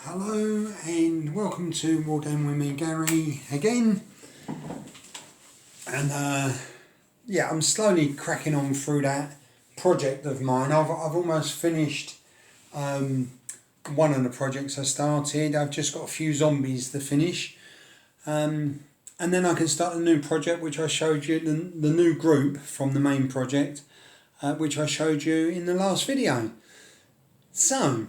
Hello and welcome to War Game with me, Garry, again. And yeah, I'm slowly cracking on through that project of mine. I've almost finished one of the projects I started. I've just got a few zombies to finish. And then I can start a new project, which I showed you, the new group from the main project, which I showed you in the last video. So,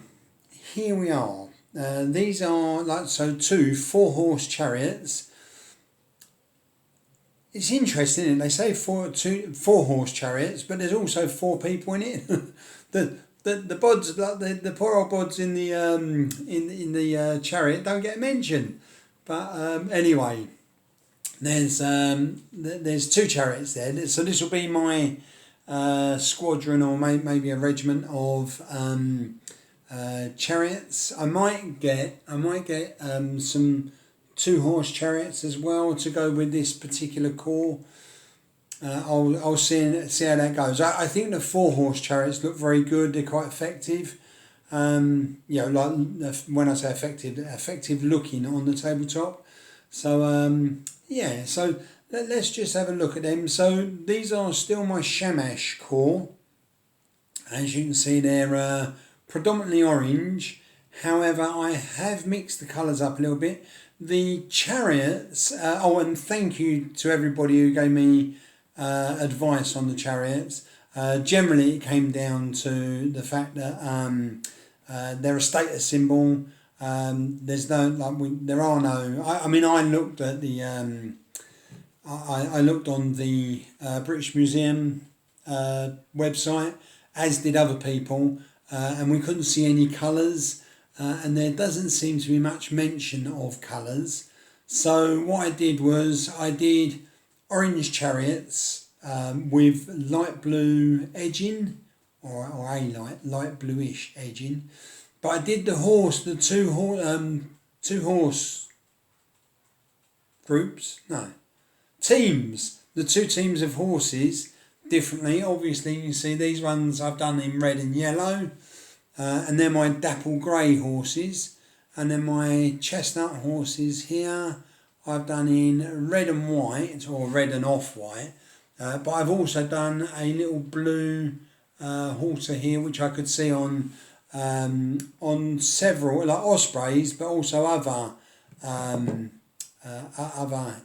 here we are. These are two 4-horse chariots. It's interesting, isn't it? They say 4-horse chariots, but there's also 4 people in it. the bods, like the poor old bods in the chariot, don't get mentioned. But anyway, there's 2 chariots there. So this will be my squadron, or maybe a regiment of chariots. I might get some 2-horse chariots as well to go with this particular corps. I'll see how that goes. I think the 4-horse chariots look very good. They're quite effective. Like when I say effective looking on the tabletop. So yeah. So let's just have a look at them. So these are still my Shamash corps. As you can see, they're predominantly orange. However, I have mixed the colours up a little bit. The chariots, and thank you to everybody who gave me advice on the chariots. Generally, it came down to the fact that they're a status symbol. There's no, there are no, I looked at the, I looked on the British Museum website, as did other people, and we couldn't see any colours, and there doesn't seem to be much mention of colours. So what I did was I did orange chariots with light blue edging, or a light bluish edging. But I did the two horse groups, no, teams, the 2 teams of horses differently. Obviously, you can see these ones I've done in red and yellow, and then my dapple grey horses, and then my chestnut horses here I've done in red and white, or red and off-white, but I've also done a little blue halter here, which I could see on several, like ospreys, but also other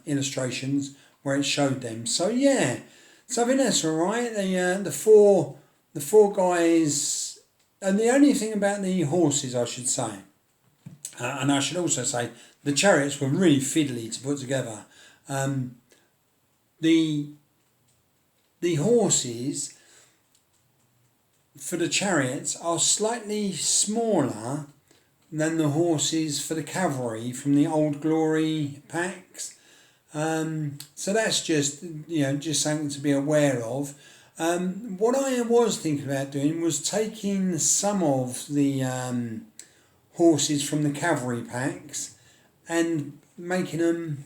illustrations where it showed them. So yeah. So I think that's all right. The four guys, and the only thing about the horses, I should say, and I should also say, the chariots were really fiddly to put together. The horses for the chariots are slightly smaller than the horses for the cavalry from the Old Glory packs. So that's just something to be aware of. What I was thinking about doing was taking some of the horses from the cavalry packs and making them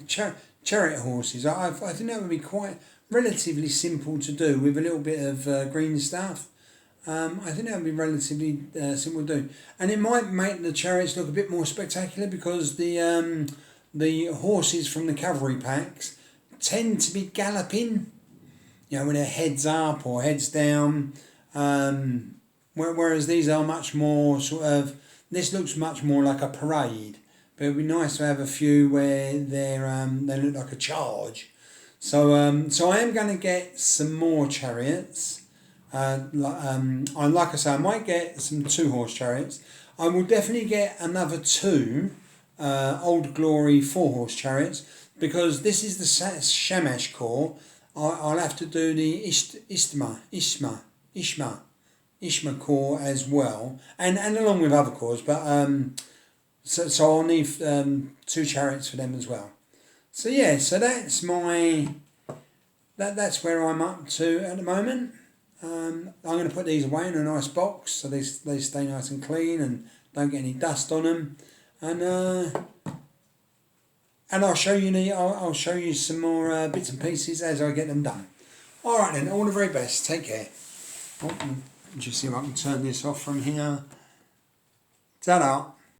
chariot horses. I think that would be quite relatively simple to do with a little bit of green stuff. I think that would be relatively simple to do, and it might make the chariots look a bit more spectacular, because the horses from the cavalry packs tend to be galloping, with their heads up or heads down, whereas these are much more this looks much more like a parade, but it would be nice to have a few where they look like a charge. So I am going to get some more chariots. Like I say, I might get some 2-horse chariots. I will definitely get another 2 Old Glory 4-horse chariots, because this is the Shamash corps. I'll have to do the Ishma corps as well, and along with other corps, but so I'll need 2 chariots for them as well. So yeah, so that's that's where I'm up to at the moment. I'm going to put these away in a nice box so they stay nice and clean and don't get any dust on them. And I'll show you some more bits and pieces as I get them done. All right then, all the very best. Take care. Just see if I can turn this off from here. Ta-da.